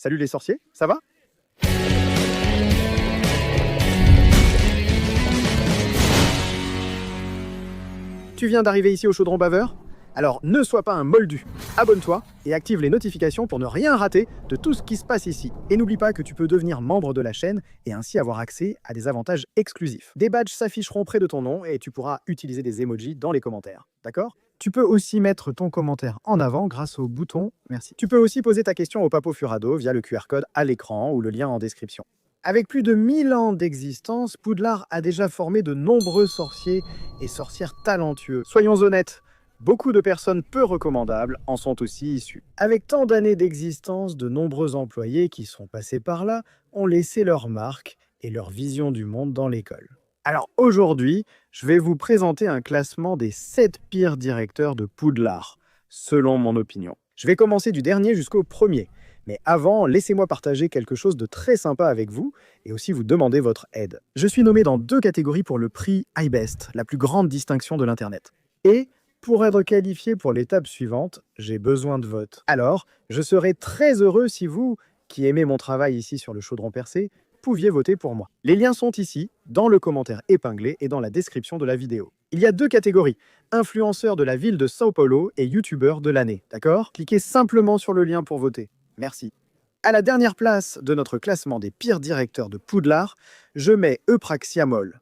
Salut les sorciers, ça va? Tu viens d'arriver ici au Chaudron Baveur? Alors ne sois pas un moldu, abonne-toi et active les notifications pour ne rien rater de tout ce qui se passe ici. Et n'oublie pas que tu peux devenir membre de la chaîne et ainsi avoir accès à des avantages exclusifs. Des badges s'afficheront près de ton nom et tu pourras utiliser des emojis dans les commentaires, d'accord? Tu peux aussi mettre ton commentaire en avant grâce au bouton « Merci ». Tu peux aussi poser ta question au Papo Furado via le QR code à l'écran ou le lien en description. Avec plus de 1000 ans d'existence, Poudlard a déjà formé de nombreux sorciers et sorcières talentueux. Soyons honnêtes, beaucoup de personnes peu recommandables en sont aussi issues. Avec tant d'années d'existence, de nombreux employés qui sont passés par là ont laissé leur marque et leur vision du monde dans l'école. Alors aujourd'hui, je vais vous présenter un classement des 7 pires directeurs de Poudlard, selon mon opinion. Je vais commencer du dernier jusqu'au premier. Mais avant, laissez-moi partager quelque chose de très sympa avec vous et aussi vous demander votre aide. Je suis nommé dans 2 catégories pour le prix iBest, la plus grande distinction de l'Internet. Et pour être qualifié pour l'étape suivante, j'ai besoin de vote. Alors, je serais très heureux si vous, qui aimez mon travail ici sur le Chaudron Percé, pouviez voter pour moi. Les liens sont ici, dans le commentaire épinglé et dans la description de la vidéo. Il y a 2 catégories, influenceurs de la ville de Sao Paulo et youtubeurs de l'année, d'accord? Cliquez simplement sur le lien pour voter. Merci. À la dernière place de notre classement des pires directeurs de Poudlard, je mets Eupraxia Moll.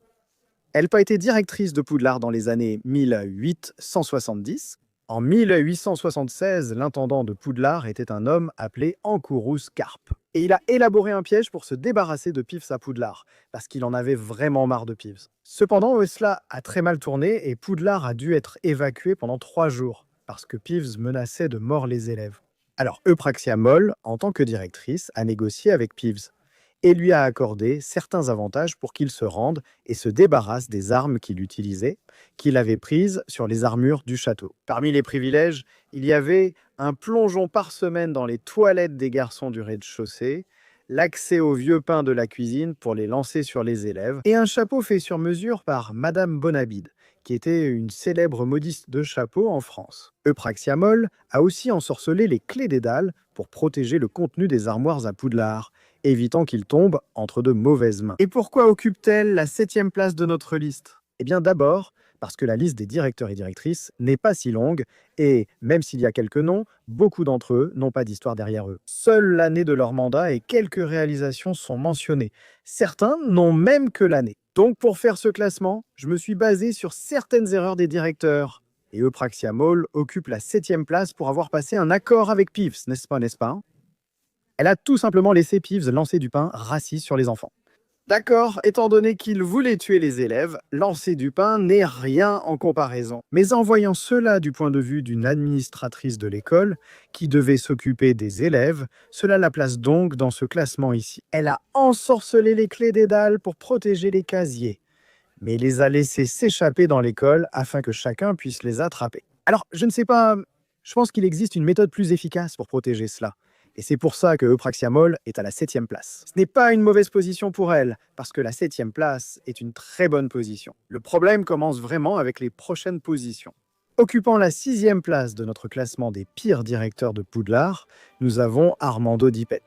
Elle a été directrice de Poudlard dans les années 1870. En 1876, l'intendant de Poudlard était un homme appelé Ancourous Carpe. Et il a élaboré un piège pour se débarrasser de Peeves à Poudlard, parce qu'il en avait vraiment marre de Peeves. Cependant, cela a très mal tourné et Poudlard a dû être évacué pendant 3 jours, parce que Peeves menaçait de mort les élèves. Alors, Eupraxia Moll, en tant que directrice, a négocié avec Peeves et lui a accordé certains avantages pour qu'il se rende et se débarrasse des armes qu'il utilisait, qu'il avait prises sur les armures du château. Parmi les privilèges, il y avait un plongeon par semaine dans les toilettes des garçons du rez-de-chaussée, l'accès aux vieux pains de la cuisine pour les lancer sur les élèves, et un chapeau fait sur mesure par Madame Bonabide, qui était une célèbre modiste de chapeau en France. Eupraxia Moll a aussi ensorcelé les clés des dalles pour protéger le contenu des armoires à Poudlard, évitant qu'ils tombent entre de mauvaises mains. Et pourquoi occupe-t-elle la 7e place de notre liste? Eh bien d'abord, parce que la liste des directeurs et directrices n'est pas si longue, et même s'il y a quelques noms, beaucoup d'entre eux n'ont pas d'histoire derrière eux. Seule l'année de leur mandat et quelques réalisations sont mentionnées. Certains n'ont même que l'année. Donc pour faire ce classement, je me suis basé sur certaines erreurs des directeurs. Et Eupraxia Moll occupe la 7e place pour avoir passé un accord avec Peeves, n'est-ce pas? Elle a tout simplement laissé Peeves lancer du pain raciste sur les enfants. D'accord, étant donné qu'il voulait tuer les élèves, lancer du pain n'est rien en comparaison. Mais en voyant cela du point de vue d'une administratrice de l'école, qui devait s'occuper des élèves, cela la place donc dans ce classement ici. Elle a ensorcelé les clés des dalles pour protéger les casiers, mais les a laissés s'échapper dans l'école afin que chacun puisse les attraper. Alors, je ne sais pas, je pense qu'il existe une méthode plus efficace pour protéger cela. Et c'est pour ça que Eupraxia Moll est à la 7e place. Ce n'est pas une mauvaise position pour elle, parce que la 7e place est une très bonne position. Le problème commence vraiment avec les prochaines positions. Occupant la 6e place de notre classement des pires directeurs de Poudlard, nous avons Armando Dippet.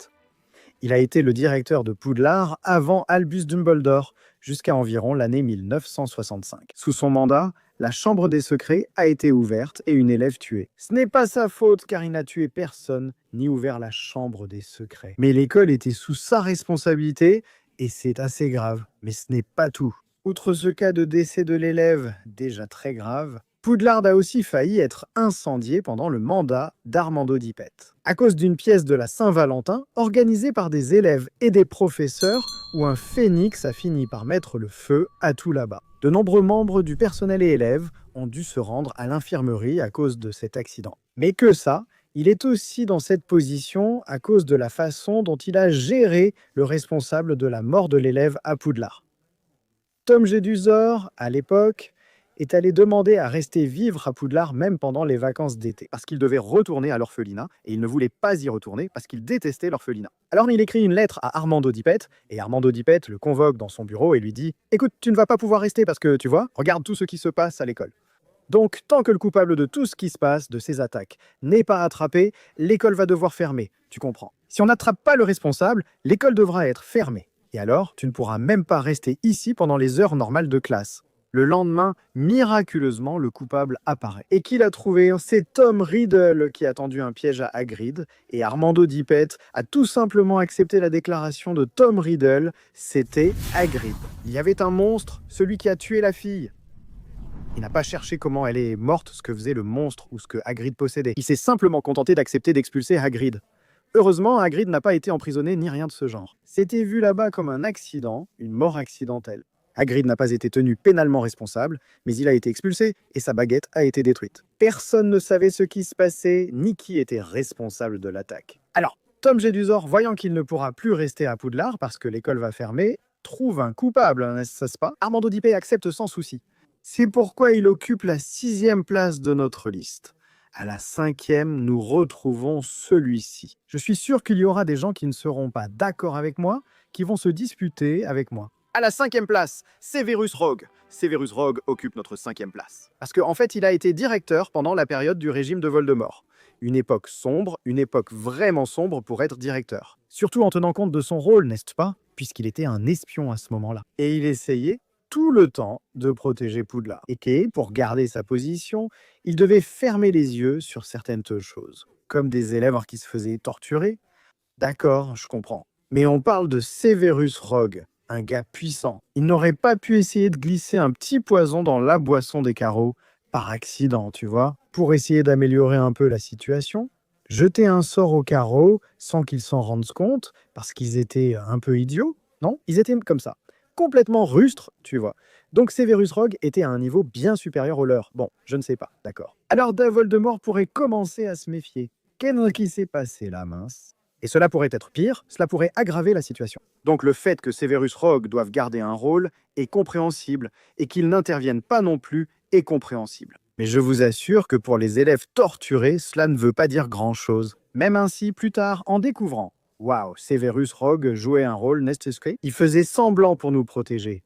Il a été le directeur de Poudlard avant Albus Dumbledore, jusqu'à environ l'année 1965. Sous son mandat, la chambre des secrets a été ouverte et une élève tuée. Ce n'est pas sa faute car il n'a tué personne ni ouvert la chambre des secrets. Mais l'école était sous sa responsabilité et c'est assez grave. Mais ce n'est pas tout. Outre ce cas de décès de l'élève, déjà très grave, Poudlard a aussi failli être incendié pendant le mandat d'Armando Dippet, à cause d'une pièce de la Saint-Valentin organisée par des élèves et des professeurs où un phénix a fini par mettre le feu à tout là-bas. De nombreux membres du personnel et élèves ont dû se rendre à l'infirmerie à cause de cet accident. Mais que ça, il est aussi dans cette position à cause de la façon dont il a géré le responsable de la mort de l'élève à Poudlard. Tom Jedusor, à l'époque, est allé demander à rester vivre à Poudlard même pendant les vacances d'été, parce qu'il devait retourner à l'orphelinat, et il ne voulait pas y retourner parce qu'il détestait l'orphelinat. Alors il écrit une lettre à Armando Dippet, et Armando Dippet le convoque dans son bureau et lui dit « Écoute, tu ne vas pas pouvoir rester parce que, tu vois, regarde tout ce qui se passe à l'école. Donc, tant que le coupable de tout ce qui se passe, de ces attaques, n'est pas attrapé, l'école va devoir fermer, tu comprends. Si on n'attrape pas le responsable, l'école devra être fermée. Et alors, tu ne pourras même pas rester ici pendant les heures normales de classe. Le lendemain, miraculeusement, le coupable apparaît. Et qui l'a trouvé? C'est Tom Riddle qui a tendu un piège à Hagrid. Et Armando Dippet a tout simplement accepté la déclaration de Tom Riddle. C'était Hagrid. Il y avait un monstre, celui qui a tué la fille. Il n'a pas cherché comment elle est morte, ce que faisait le monstre ou ce que Hagrid possédait. Il s'est simplement contenté d'accepter d'expulser Hagrid. Heureusement, Hagrid n'a pas été emprisonné ni rien de ce genre. C'était vu là-bas comme un accident, une mort accidentelle. Hagrid n'a pas été tenu pénalement responsable, mais il a été expulsé et sa baguette a été détruite. Personne ne savait ce qui se passait, ni qui était responsable de l'attaque. Alors, Tom Jedusor, voyant qu'il ne pourra plus rester à Poudlard parce que l'école va fermer, trouve un coupable, n'est-ce pas? Armando Dippet accepte sans souci. C'est pourquoi il occupe la 6e place de notre liste. À la 5e, nous retrouvons celui-ci. Je suis sûr qu'il y aura des gens qui ne seront pas d'accord avec moi, qui vont se disputer avec moi. À la 5e place, Severus Rogue. Severus Rogue occupe notre 5e place. Parce qu'en fait, il a été directeur pendant la période du régime de Voldemort. Une époque sombre, une époque vraiment sombre pour être directeur. Surtout en tenant compte de son rôle, n'est-ce pas? Puisqu'il était un espion à ce moment-là. Et il essayait tout le temps de protéger Poudlard. Et pour garder sa position, il devait fermer les yeux sur certaines choses. Comme des élèves qui se faisaient torturer. D'accord, je comprends. Mais on parle de Severus Rogue, un gars puissant. Il n'aurait pas pu essayer de glisser un petit poison dans la boisson des carreaux, par accident, tu vois, pour essayer d'améliorer un peu la situation. Jeter un sort aux carreaux sans qu'ils s'en rendent compte, parce qu'ils étaient un peu idiots, non? Ils étaient comme ça. Complètement rustres, tu vois. Donc Severus Rogue était à un niveau bien supérieur au leur. Bon, je ne sais pas, d'accord. Alors Voldemort pourrait commencer à se méfier. Qu'est-ce qui s'est passé là, mince? Et cela pourrait être pire, cela pourrait aggraver la situation. Donc le fait que Severus Rogue doive garder un rôle est compréhensible, et qu'il n'intervienne pas non plus est compréhensible. Mais je vous assure que pour les élèves torturés, cela ne veut pas dire grand-chose. Même ainsi, plus tard, en découvrant waouh, Severus Rogue jouait un rôle, n'est-ce pas? Il faisait semblant pour nous protéger.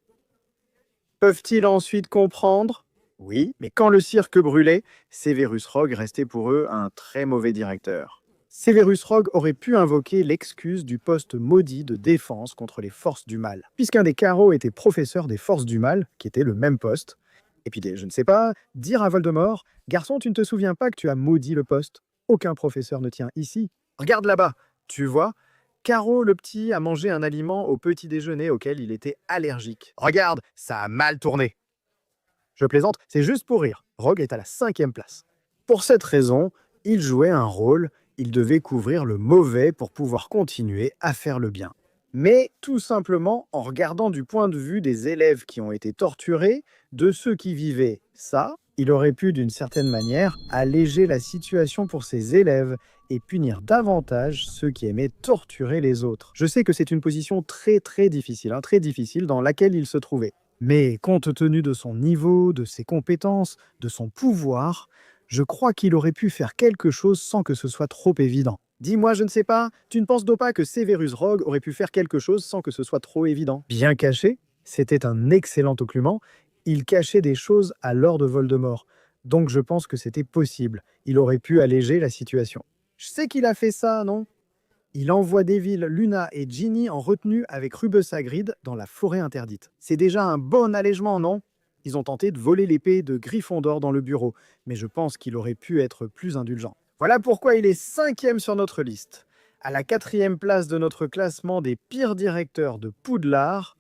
Peuvent-ils ensuite comprendre? Oui, mais quand le cirque brûlait, Severus Rogue restait pour eux un très mauvais directeur. Severus Rogue aurait pu invoquer l'excuse du poste maudit de défense contre les forces du mal, puisqu'un des Carreaux était professeur des forces du mal, qui était le même poste. Et puis, je ne sais pas, dire à Voldemort, « Garçon, tu ne te souviens pas que tu as maudit le poste? Aucun professeur ne tient ici. Regarde là-bas, tu vois, Caro le petit a mangé un aliment au petit déjeuner auquel il était allergique. Regarde, ça a mal tourné. » Je plaisante, c'est juste pour rire. Rogue est à la 5e place. Pour cette raison, il jouait un rôle, il devait couvrir le mauvais pour pouvoir continuer à faire le bien. Mais tout simplement en regardant du point de vue des élèves qui ont été torturés, de ceux qui vivaient ça, il aurait pu d'une certaine manière alléger la situation pour ses élèves et punir davantage ceux qui aimaient torturer les autres. Je sais que c'est une position très difficile dans laquelle il se trouvait. Mais compte tenu de son niveau, de ses compétences, de son pouvoir, je crois qu'il aurait pu faire quelque chose sans que ce soit trop évident. Dis-moi, je ne sais pas, tu ne penses donc pas que Severus Rogue aurait pu faire quelque chose sans que ce soit trop évident? Bien caché, c'était un excellent occlument, il cachait des choses à Lord Voldemort, donc je pense que c'était possible, il aurait pu alléger la situation. Je sais qu'il a fait ça, non? Il envoie Neville, Luna et Ginny en retenue avec Rubus Hagrid dans la forêt interdite. C'est déjà un bon allègement, non? Ils ont tenté de voler l'épée de Gryffondor dans le bureau, mais je pense qu'il aurait pu être plus indulgent. Voilà pourquoi il est 5e sur notre liste. À la 4e place de notre classement des pires directeurs de Poudlard,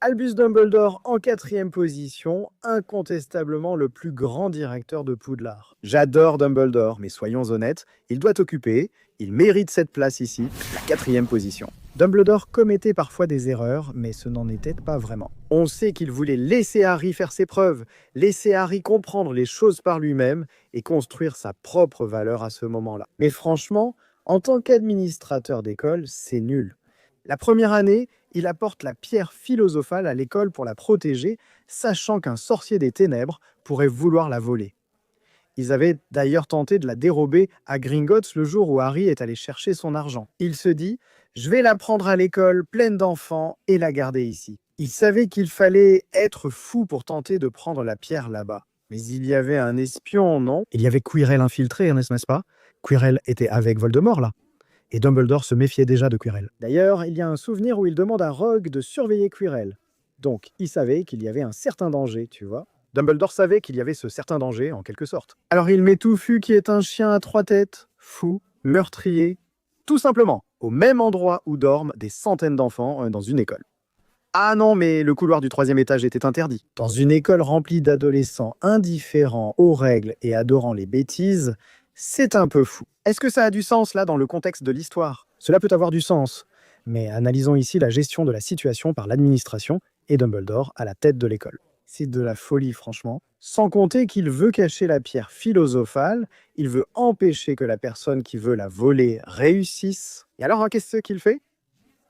Albus Dumbledore en 4e position, incontestablement le plus grand directeur de Poudlard. J'adore Dumbledore, mais soyons honnêtes, il doit occuper, il mérite cette place ici, la 4e position. Dumbledore commettait parfois des erreurs, mais ce n'en était pas vraiment. On sait qu'il voulait laisser Harry faire ses preuves, laisser Harry comprendre les choses par lui-même et construire sa propre valeur à ce moment-là. Mais franchement, en tant qu'administrateur d'école, c'est nul. La première année, il apporte la pierre philosophale à l'école pour la protéger, sachant qu'un sorcier des ténèbres pourrait vouloir la voler. Ils avaient d'ailleurs tenté de la dérober à Gringotts le jour où Harry est allé chercher son argent. Il se dit « Je vais la prendre à l'école pleine d'enfants et la garder ici ». Il savait qu'il fallait être fou pour tenter de prendre la pierre là-bas. Mais il y avait un espion, non? Il y avait Quirrell infiltré, n'est-ce pas? Quirrell était avec Voldemort, là. Et Dumbledore se méfiait déjà de Quirrell. D'ailleurs, il y a un souvenir où il demande à Rogue de surveiller Quirrell. Donc, il savait qu'il y avait un certain danger, tu vois. Dumbledore savait qu'il y avait ce certain danger, en quelque sorte. Alors il met Touffu, qui est un chien à 3 têtes, fou, meurtrier, tout simplement, au même endroit où dorment des centaines d'enfants dans une école. Ah non, mais le couloir du 3e étage était interdit. Dans une école remplie d'adolescents indifférents aux règles et adorant les bêtises, c'est un peu fou. Est-ce que ça a du sens, là, dans le contexte de l'histoire? Cela peut avoir du sens, mais analysons ici la gestion de la situation par l'administration et Dumbledore à la tête de l'école. C'est de la folie, franchement. Sans compter qu'il veut cacher la pierre philosophale, il veut empêcher que la personne qui veut la voler réussisse. Et alors, qu'est-ce qu'il fait?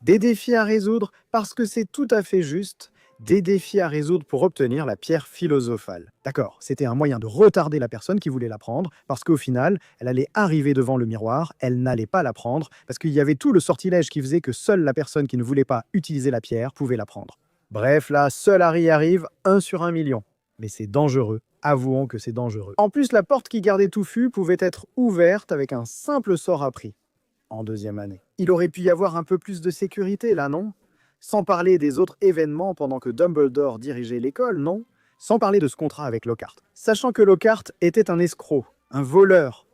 Des défis à résoudre, parce que c'est tout à fait juste, des défis à résoudre pour obtenir la pierre philosophale. D'accord, c'était un moyen de retarder la personne qui voulait la prendre, parce qu'au final, elle allait arriver devant le miroir, elle n'allait pas la prendre, parce qu'il y avait tout le sortilège qui faisait que seule la personne qui ne voulait pas utiliser la pierre pouvait la prendre. Bref, là, seul Harry arrive, 1 sur 1 million. Mais c'est dangereux, avouons que c'est dangereux. En plus, la porte qui gardait Touffu pouvait être ouverte avec un simple sort appris. En 2e année. Il aurait pu y avoir un peu plus de sécurité, là, non? Sans parler des autres événements pendant que Dumbledore dirigeait l'école, non? Sans parler de ce contrat avec Lockhart. Sachant que Lockhart était un escroc, un voleur.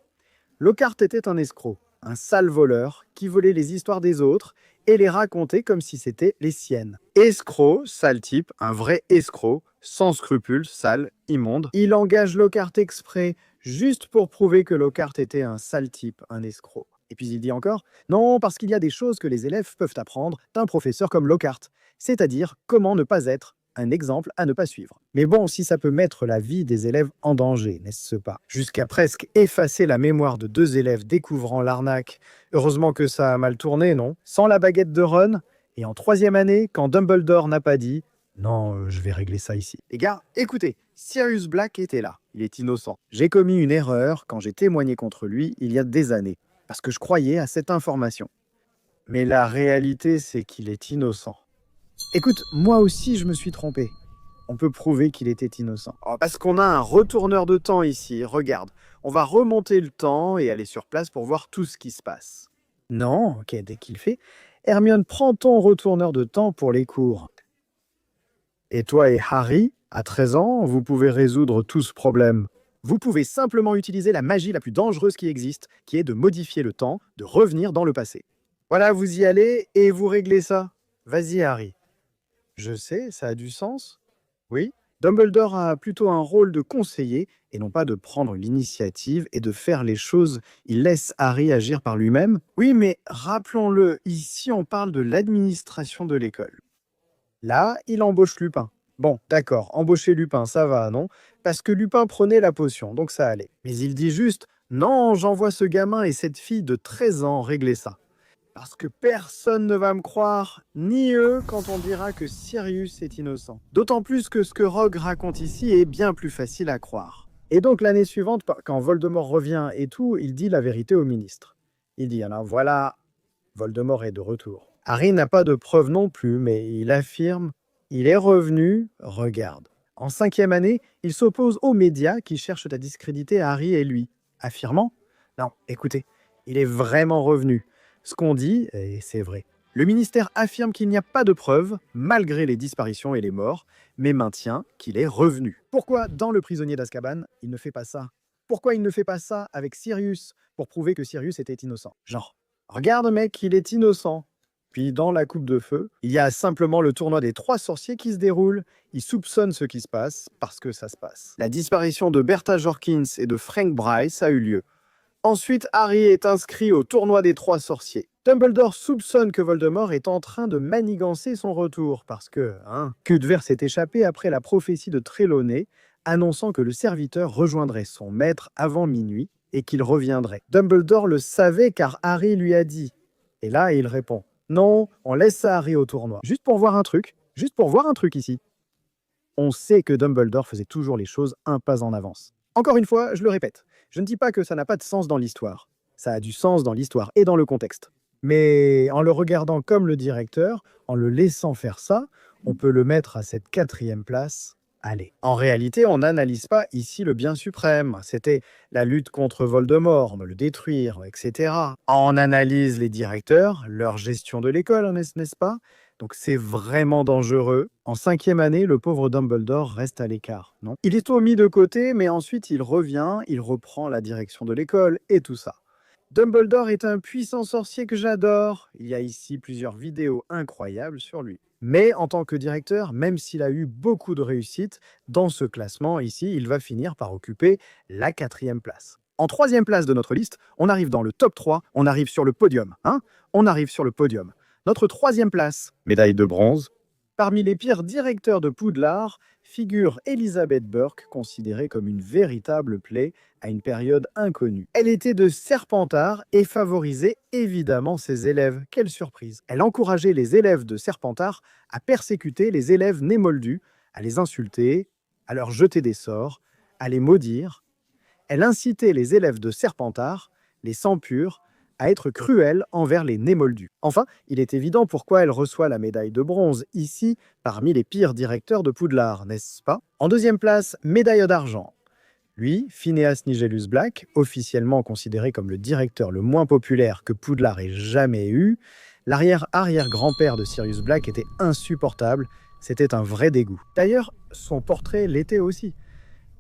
Lockhart était un escroc, un sale voleur qui volait les histoires des autres et les racontait comme si c'était les siennes. Escroc, sale type, un vrai escroc, sans scrupules, sale, immonde. Il engage Lockhart exprès, juste pour prouver que Lockhart était un sale type, un escroc. Et puis il dit encore, non, parce qu'il y a des choses que les élèves peuvent apprendre d'un professeur comme Lockhart, c'est-à-dire comment ne pas être un exemple à ne pas suivre. Mais bon, si ça peut mettre la vie des élèves en danger, n'est-ce pas? Jusqu'à presque effacer la mémoire de 2 élèves découvrant l'arnaque. Heureusement que ça a mal tourné, non? Sans la baguette de Ron, et en 3e année, quand Dumbledore n'a pas dit « Non, je vais régler ça ici ». Les gars, écoutez, Sirius Black était là, il est innocent. J'ai commis une erreur quand j'ai témoigné contre lui il y a des années, parce que je croyais à cette information. Mais la réalité, c'est qu'il est innocent. Écoute, moi aussi, je me suis trompé. On peut prouver qu'il était innocent. Oh, parce qu'on a un retourneur de temps ici, regarde. On va remonter le temps et aller sur place pour voir tout ce qui se passe. Non, ok, dès qu'il fait. Hermione, prends ton retourneur de temps pour les cours. Et toi et Harry, à 13 ans, vous pouvez résoudre tout ce problème. Vous pouvez simplement utiliser la magie la plus dangereuse qui existe, qui est de modifier le temps, de revenir dans le passé. Voilà, vous y allez et vous réglez ça. Vas-y, Harry. Je sais, ça a du sens. Oui, Dumbledore a plutôt un rôle de conseiller et non pas de prendre l'initiative et de faire les choses. Il laisse Harry agir par lui-même. Oui, mais rappelons-le, ici on parle de l'administration de l'école. Là, il embauche Lupin. Bon, d'accord, embaucher Lupin, ça va, non? Parce que Lupin prenait la potion, donc ça allait. Mais il dit juste, non, j'envoie ce gamin et cette fille de 13 ans régler ça. Parce que personne ne va me croire, ni eux, quand on dira que Sirius est innocent. D'autant plus que ce que Rogue raconte ici est bien plus facile à croire. Et donc l'année suivante, quand Voldemort revient et tout, il dit la vérité au ministre. Il dit, alors voilà, Voldemort est de retour. Harry n'a pas de preuves non plus, mais il affirme, il est revenu, regarde. En 5e année, il s'oppose aux médias qui cherchent à discréditer Harry et lui, affirmant, non, écoutez, il est vraiment revenu. Ce qu'on dit, et c'est vrai. Le ministère affirme qu'il n'y a pas de preuves, malgré les disparitions et les morts, mais maintient qu'il est revenu. Pourquoi, dans Le prisonnier d'Azkaban, il ne fait pas ça? Pourquoi il ne fait pas ça avec Sirius, pour prouver que Sirius était innocent? Genre, regarde mec, il est innocent. Puis dans la coupe de feu, il y a simplement le tournoi des 3 sorciers qui se déroule. Ils soupçonnent ce qui se passe, parce que ça se passe. La disparition de Bertha Jorkins et de Frank Bryce a eu lieu. Ensuite, Harry est inscrit au tournoi des 3 sorciers. Dumbledore soupçonne que Voldemort est en train de manigancer son retour, parce que, Cuthbert s'est échappé après la prophétie de Trelawney, annonçant que le serviteur rejoindrait son maître avant minuit et qu'il reviendrait. Dumbledore le savait car Harry lui a dit. Et là, il répond, non, on laisse ça Harry au tournoi. Juste pour voir un truc ici. On sait que Dumbledore faisait toujours les choses un pas en avance. Encore une fois, je le répète, je ne dis pas que ça n'a pas de sens dans l'histoire. Ça a du sens dans l'histoire et dans le contexte. Mais en le regardant comme le directeur, en le laissant faire ça, on peut le mettre à cette 4e place Allez, en réalité, on n'analyse pas ici le bien suprême. C'était la lutte contre Voldemort, me le détruire, etc. On analyse les directeurs, leur gestion de l'école, n'est-ce pas? Donc c'est vraiment dangereux. En 5e année, le pauvre Dumbledore reste à l'écart, non? Il est tout mis de côté, mais ensuite il revient, il reprend la direction de l'école et tout ça. Dumbledore est un puissant sorcier que j'adore. Il y a ici plusieurs vidéos incroyables sur lui. Mais en tant que directeur, même s'il a eu beaucoup de réussite, dans ce classement ici, il va finir par occuper la 4e place. En 3e place de notre liste, on arrive dans le top 3, on arrive sur le podium. On arrive sur le podium. Notre 3e place, médaille de bronze. Parmi les pires directeurs de Poudlard, figure Elizabeth Burke, considérée comme une véritable plaie à une période inconnue. Elle était de Serpentard et favorisait évidemment ses élèves. Quelle surprise! Elle encourageait les élèves de Serpentard à persécuter les élèves némoldus, à les insulter, à leur jeter des sorts, à les maudire. Elle incitait les élèves de Serpentard, les sans-purs, à être cruelle envers les némoldus. Enfin, il est évident pourquoi elle reçoit la médaille de bronze ici, parmi les pires directeurs de Poudlard, n'est-ce pas? En 2e place, médaille d'argent. Lui, Phineas Nigellus Black, officiellement considéré comme le directeur le moins populaire que Poudlard ait jamais eu, l'arrière-arrière-grand-père de Sirius Black était insupportable, c'était un vrai dégoût. D'ailleurs, son portrait l'était aussi.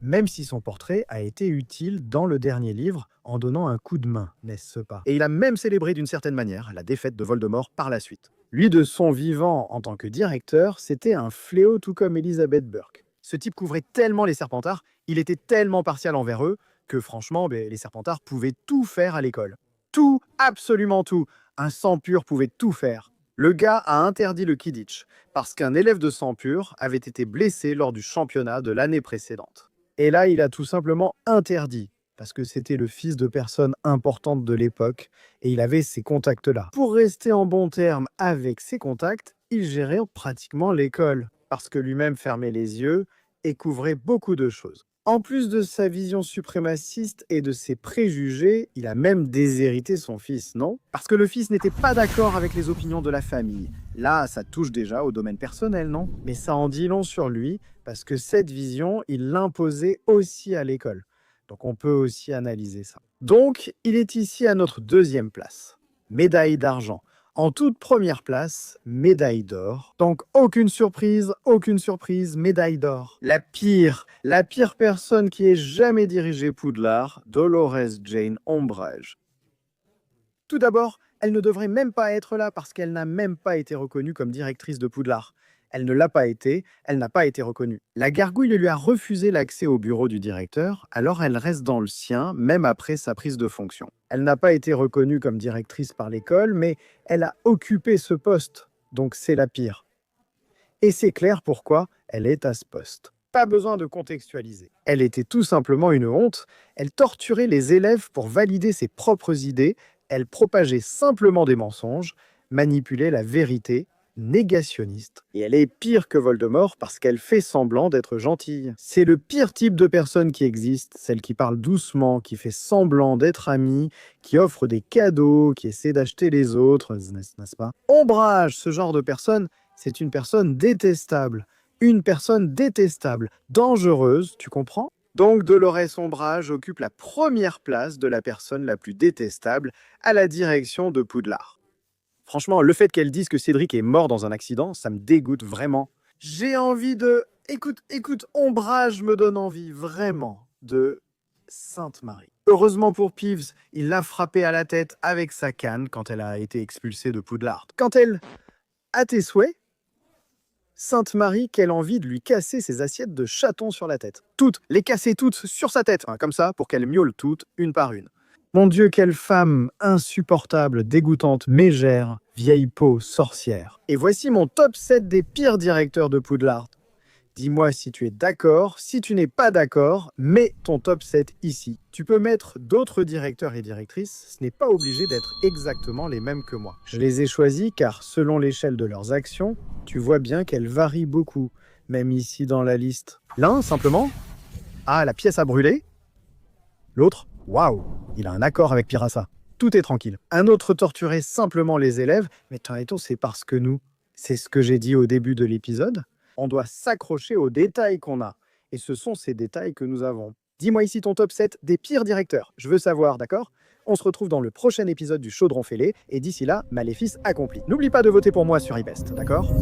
Même si son portrait a été utile dans le dernier livre en donnant un coup de main, n'est-ce pas? Et il a même célébré d'une certaine manière la défaite de Voldemort par la suite. Lui, de son vivant en tant que directeur, c'était un fléau tout comme Elizabeth Burke. Ce type couvrait tellement les Serpentards, il était tellement partial envers eux, que franchement, les Serpentards pouvaient tout faire à l'école. Tout, absolument tout. Un sang pur pouvait tout faire. Le gars a interdit le Quidditch, parce qu'un élève de sang pur avait été blessé lors du championnat de l'année précédente. Et là, il a tout simplement interdit, parce que c'était le fils de personnes importantes de l'époque, et il avait ces contacts-là. Pour rester en bon terme avec ses contacts, il gérait pratiquement l'école, parce que lui-même fermait les yeux et couvrait beaucoup de choses. En plus de sa vision suprémaciste et de ses préjugés, il a même déshérité son fils, non? Parce que le fils n'était pas d'accord avec les opinions de la famille. Là, ça touche déjà au domaine personnel, non? Mais ça en dit long sur lui, parce que cette vision, il l'imposait aussi à l'école. Donc on peut aussi analyser ça. Donc, il est ici à notre 2e place. Médaille d'argent. En toute première place, médaille d'or. Donc aucune surprise, médaille d'or. La pire personne qui ait jamais dirigé Poudlard, Dolores Jane Ombrage. Tout d'abord, elle ne devrait même pas être là parce qu'elle n'a même pas été reconnue comme directrice de Poudlard. Elle ne l'a pas été, elle n'a pas été reconnue. La gargouille lui a refusé l'accès au bureau du directeur, alors elle reste dans le sien, même après sa prise de fonction. Elle n'a pas été reconnue comme directrice par l'école, mais elle a occupé ce poste, donc c'est la pire. Et c'est clair pourquoi elle est à ce poste. Pas besoin de contextualiser. Elle était tout simplement une honte, elle torturait les élèves pour valider ses propres idées, elle propageait simplement des mensonges, manipulait la vérité, négationniste. Et elle est pire que Voldemort parce qu'elle fait semblant d'être gentille. C'est le pire type de personne qui existe, celle qui parle doucement, qui fait semblant d'être amie, qui offre des cadeaux, qui essaie d'acheter les autres, n'est-ce pas? Ombrage, ce genre de personne, c'est une personne détestable. Une personne détestable, dangereuse, tu comprends? Donc Dolores Ombrage occupe la première place de la personne la plus détestable à la direction de Poudlard. Franchement, le fait qu'elle dise que Cédric est mort dans un accident, ça me dégoûte vraiment. J'ai envie de... Écoute, Ombrage me donne envie, vraiment, de Sainte-Marie. Heureusement pour Peeves, il l'a frappée à la tête avec sa canne quand elle a été expulsée de Poudlard. Quand elle... À tes souhaits, Sainte-Marie, quelle envie de lui casser ses assiettes de chaton sur la tête. Toutes, les casser toutes sur sa tête, comme ça, pour qu'elle miaule toutes, une par une. Mon Dieu, quelle femme insupportable, dégoûtante, mégère, vieille peau, sorcière. Et voici mon top 7 des pires directeurs de Poudlard. Dis-moi si tu es d'accord, si tu n'es pas d'accord, mets ton top 7 ici. Tu peux mettre d'autres directeurs et directrices, ce n'est pas obligé d'être exactement les mêmes que moi. Je les ai choisis car selon l'échelle de leurs actions, tu vois bien qu'elles varient beaucoup, même ici dans la liste. L'un, simplement, a la pièce à brûler. L'autre, waouh, il a un accord avec Pirassa. Tout est tranquille. Un autre torturait simplement les élèves, mais c'est parce que nous, c'est ce que j'ai dit au début de l'épisode. On doit s'accrocher aux détails qu'on a. Et ce sont ces détails que nous avons. Dis-moi ici ton top 7 des pires directeurs. Je veux savoir, d'accord? On se retrouve dans le prochain épisode du Chaudron Fêlé, et d'ici là, maléfice accompli. N'oublie pas de voter pour moi sur iBest, d'accord?